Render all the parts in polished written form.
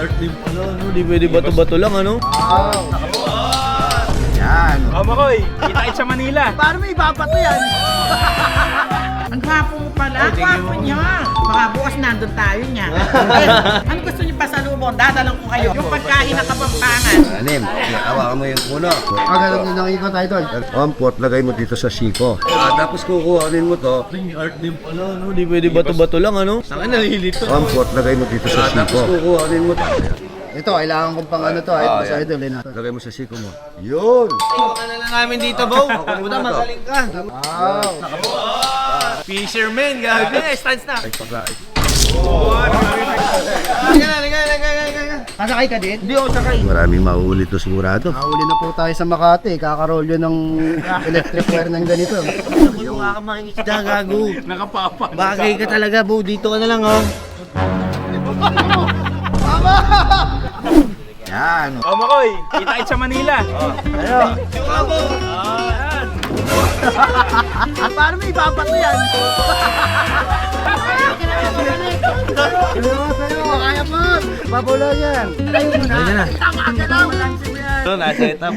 art din pala, ano? Di pwede bato-bato lang, ano? Wow! Yan! Makoy, kita sa Manila. Paano may ibabato yan? Ang gwapo mo pala. Ang gwapo niya. Baka bukas nandun tayo niya. Ano gusto niyo pa sa lubon? Dadalang ko kayo. Yung pagkain na Kapampangan. Anim, hawakan mo yung puno. Ganun din ang ikot tayo doon. Ampot, lagay mo dito sa siko. Tapos kukuhanin mo to. May art din pala, ano? Di pwede bato-bato lang, ano? Saan nalilito? Ampot, lagay mo dito sa siko. Tapos kukuhanin mo to. Ito, kailangan kong pang ano to. Ito sa idol. Lagay mo sa siko mo. Yun! Ano na lang namin dito, Bo? Puta, magaling ka. Wow! Fisherman, gabi na. Stance na. Ay, pagkain. Nasakay ka din? Hindi ako sakay. Maraming mauulit to sigurado. Nahuli na po tayo sa Makati. Kakarol yun ng electric wire ng ganito. Yung mga mangingisda, gago. Nakapapa. Bagay ka talaga, Bo. Dito ka na lang, oh. Yan! Makoy, kita sa Manila. Ano? Paano may ibabato yan? Sayo, kaya po! Babula yan! Ayun na. Ito, nasa etap.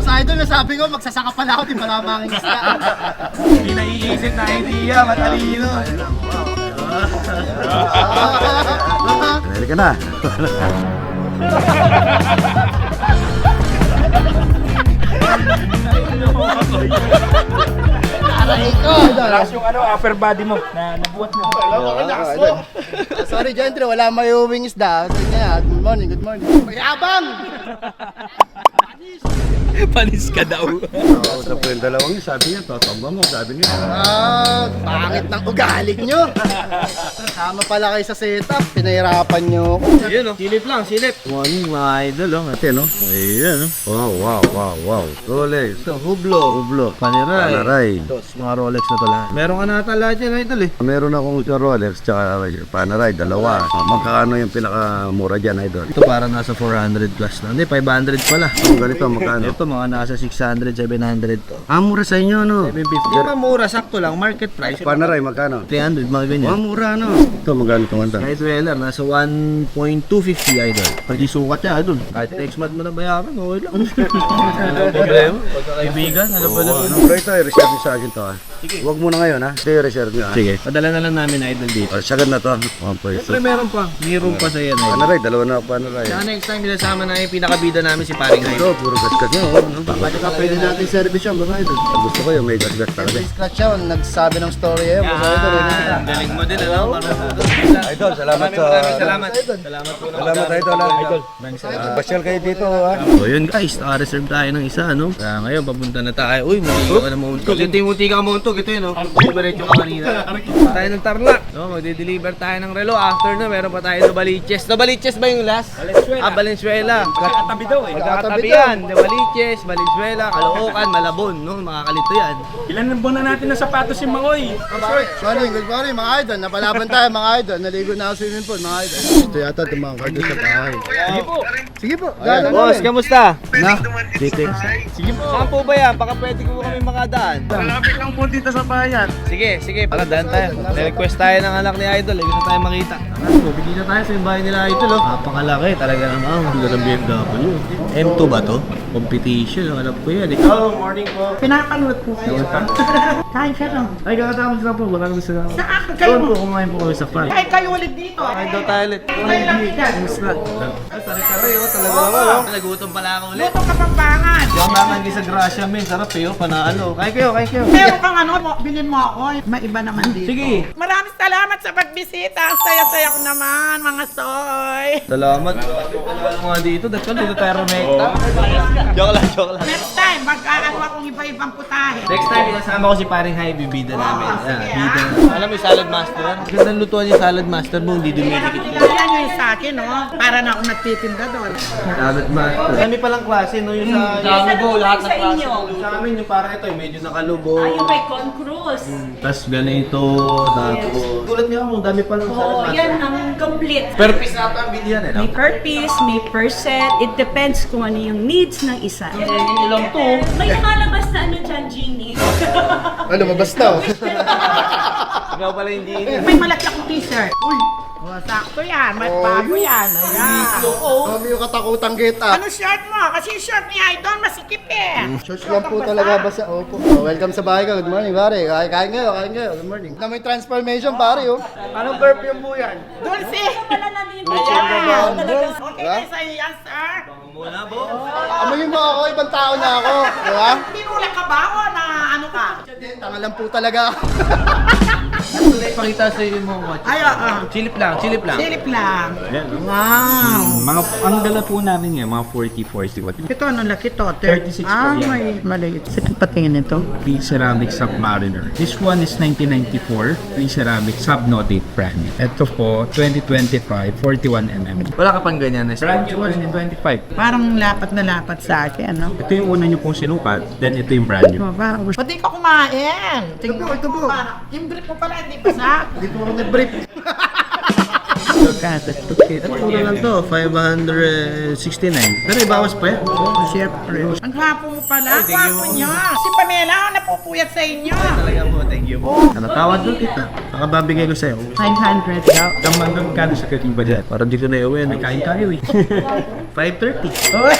Sa idol na sabi ko, magsasaka pala ako, di pala mangingisda. Hindi naiisip na idea, matalino. Pwede ka na. Aray ko! Lakas yung upper body mo na nabuhat mo. Sorry, Gentry, wala may uwing isda. Sabi niya, good morning, good morning. Mayabang! Panis ka daw. Nakausap ko yung dalawang yun. Sabi niya, totamba mo. Sabi niya. Pangit ng ugali nyo. Sama pala kayo sa setup, pinahirapan nyo. Yun, oh. Silip lang, silip. Morning, mga idol, oh. Ate, no? Ayan, no? Wow, wow, wow, wow. Rolex. Ito, hublo. Hublo. Paniray. Panaray. Ito, mga Rolex na to lahat. Meron ka na ata lahat yan, idol, eh. Meron akong Rolex tsaka Panaray, dalawa. Magkano yung pinakamura dyan, idol? Ito parang nasa 400 plus na. Hindi, 500 pala. Kung ganito, magkano? Ito, mga nasa 600, 700 to. Mura sa inyo, no? 750. Di ba mura, sakto lang, market price. Panaray, magkano? 300, mga ganyan. Mura, no? Ito, magkano tumanda? Kahit Weller, nasa 1.250 idol. Pag isukat niya, idol. Kahit next month mo na bayaran, okay lang. Ano problema? Pagkakaibigan, ano ba naman? Pero ito, i-reserve nyo sa akin to, ha? Huwag muna ngayon, ha? Ito, i-reserve nyo, ha? Sige, padala na lang namin idol dito. Sagad na to. 1.2. Siyempre meron pa. May room pa sa yan, idol. Panaray, dalawa na Panaray. Saka next time, binasama na yung pinakabida namin si Paring Hyde. Ito, puro gasgas nyo, oh, no? Baka pwede natin service yan, baka idol. Gusto ko yung may gasgas talaga. Scratch yan, nagsasabi ng story yan. Baka idol, Galing mo din, ano? Idol, salamat sa... Salamat. Salamat po na. Salamat, idol, ha? Idol. Basyal kayo dito, ha? So yun guys, naka-reserve tayo ng isa, no? Kaya ngayon, papunta na tayo. Uy, munti ka na mauntog. Munti ka mauntog. Ito yun, no? Diretso ka kanina. Tayo ng Tarlac. So, magde-deliver tayo ng relo. After na, meron pa tayo Novaliches. Novaliches ba yung last? Valenzuela. Valenzuela. Magkakatabi daw eh. Magkakatabi yan. Novaliches, Valenzuela, Caloocan, Malabon, no? Makakalito yan. Ilan na buwan na natin ng sapatos si Makoy? good morning mga idol. Napalaban tayo mga idol. Naligo na ako sa swimming pool mga idol. Ito yata tumangkad doon sa bahay. Sige po. Sige po. Boss, kamusta? Na? Dito. Sige po. Saan po ba yan? Baka pwede ko kami makadaan. Malapit lang po dito sa bayan. Sige, para daan tayo. Request tayo ng anak ni Idol. Hindi na tayo makita. Ano, bigyan na tayo sa yung bahay nila Idol. Oh. Napakalaki talaga naman. Ang ganda ng BMW. M2 ba to? Competition. Alam ko yan. Hello, morning po. Pinapanood po kayo. Kain ka lang. Ay, kakatapos na po. Wala kami sa... Saan kayo? Doon po, kumain po kami sa farm. Kain kayo ulit dito. Kain daw tayo ulit. Kain lang yan. Kamusta? Ay, taray-taray oh. Talaga naman oh. Nagutom pala ako ulit. Luto Kapampangan. Yung mamanggi sa Gracia, men. Sarap eh oh. Panalo. Kain kayo. Meron kang ano, bilhin mo ako. May iba naman dito. Sige. Maraming salamat sa pagbisita. Ang saya-saya ko naman, mga soy. Salamat. Mga dito. Dahil dito tayo rumekta. Joke lang. Next time, mag-aano akong iba-ibang putahe. Next time, inasama ko si Paring Hyde, bibida namin. sige, Bida. Alam mo yung salad master? Gandang lutuan yung salad master mo, hindi dumidikit. Kailangan nyo yung sa akin, no? Para na ako nagtitinda doon. Salad master. Kami palang klase, no? Yung sa Lubo, lahat ng klase. Sa amin, yung parang ito, medyo nakalubo. Ay, yung may concruz. Tapos ganito, tapos... Gulat niyo mo, dami palang salad Oo, master. yan ang complete. Per piece na ata ang bilihan eh, no? May per piece, may per set. It depends kung ano yung needs ng isa. Ilang to? May nakalabas na ano dyan, Genie. Ano, mabas daw. Ikaw pala hindi. May malaki akong t-shirt. Uy, Oh, sakto yan. May bago yan. Ayan. Kami yung katakutang get up. Ano short mo? Kasi yung short ni Idol masikip eh. Shorts lang po talaga basta. Opo. Oh, welcome sa bahay ka. Good morning, pare. Kain kayo, kain kayo. Good morning. Na may transformation, pare, oh. Anong perfume po yan? Dulce! Ayan. Okay na sa'yo yan, sir. Amoy mo ako, ibang tao na ako. Di ba? Tinulak ka ba o na ano ka? Tanga lang po talaga ako. Pakita sa iyo mo watch. Ay, oo. Chilip lang, chilip lang. Silip lang. Yan, no? Wow. Mga, ang dala po namin ngayon, mga 40 watt. Ito ano laki to? 36 po yan. may maliit. Sige patingin ito. Free Ceramic Submariner. This one is 1994, Free Ceramic Subnotate brand. Ito po, 2025, 41mm. Wala ka pang ganyan na Brand new 2025. Parang lapat na lapat sa akin, ano? Ito yung una nyo pong sinukat, then ito yung brand new. Oh, parang gusto. Pati ka kumain. Tingnan Ito po. Yung brief mo pala, hindi pa sa. Hindi po ako nag-brief. Ito mura lang to, 569. Pero ibawas pa yan. Siyempre. Ang gwapo mo pala. Ang gwapo niya. Si Pamela, napupuyat sa inyo. Talaga po, thank you po. Ano tawad doon kita? Baka babigay ko sa'yo. 900 daw. Kamang kano sa kating budget. Para di ko na iuwi. May kain tayo eh. 5:30. Uy,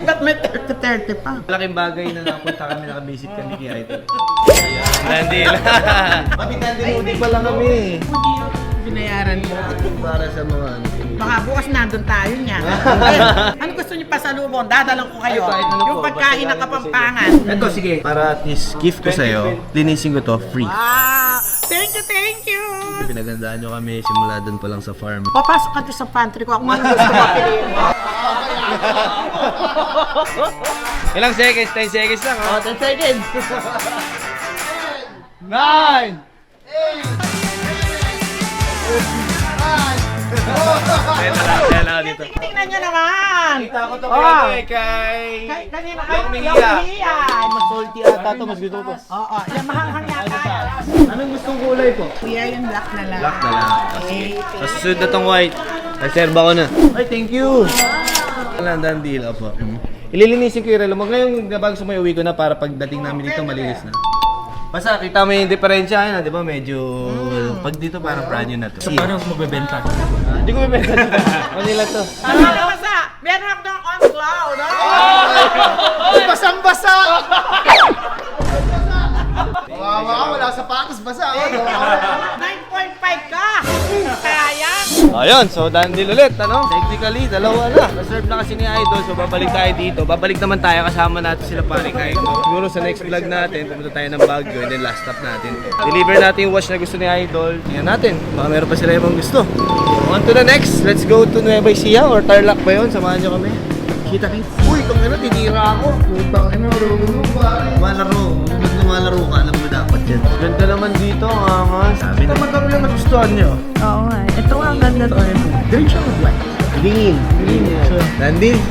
ba't may 30 pa? Malaking bagay na napunta kami, nakabisit kami kay Idol. Nandil. Kami nandil pa lang kami. Binayaran mo. Para sa mga ano. Baka bukas nandun tayo niya. Ano gusto niyo pasalubong? Dadalang ko kayo. Ay, kahit ano po, Yung pagkain ng Kapampangan. Ito, sige. Para at least gift ko sa'yo, linisin ko to free. Ah, thank you, thank you. Pinagandaan nyo kami, simula doon pa lang sa farm. Papasok ka doon sa pantry ko. Ako man gusto mapiliin mo. Ilang seconds? 10 seconds lang, ha? 10 seconds. 9! Yan lang dito. Tingnan nyo naman. Kita ko to Oh. kay... Kanina Yung kayo, Mia. Yan. Mas salty ata to, mas gusto ko to. Oo, yan mahanghang yata. Anong gustong kulay po? Kuya, yung black na lang. Black na lang. Okay. Sa susunod na tong white. Reserve ako na. Ay, thank you. Landang deal, opo. Ililinisin ko yung relo mo. Ngayon, bago sumuwi ko na para pagdating namin dito, malinis na. Basta, kita mo yung diferensya, yun, di ba? Medyo, pag dito parang brand new na to. Parang mabebenta. Hindi ko mabenta dito. Manila to. Ano na basa? Meron ako ng on cloud. Basang-basa! Wawa ka, wala sapatos, basa. 9.5 ka. Sayang. Ayun, so dandil ulit, ano? Technically, dalawa na. Reserve na kasi ni Idol, so babalik tayo dito. Babalik naman tayo, kasama natin sila paring Idol. Siguro sa next vlog natin, pumunta tayo ng Baguio and then last stop natin. Deliver natin yung watch na gusto ni Idol. Tingnan natin, baka meron pa sila ibang gusto. On to the next, let's go to Nueva Ecija or Tarlac ba yun? Samahan nyo kami. Kita-kita. Uy, kung ano, tinira ako. Putang ina, malaro. Kung lumalaro ka, alam mo dapat yan. Ganda naman dito, ang angas. Sabi na magkami yung nagustuhan nyo. Oo nga. Ito nga, ang ganda to. Green siya, black. Green. Green. Nandil.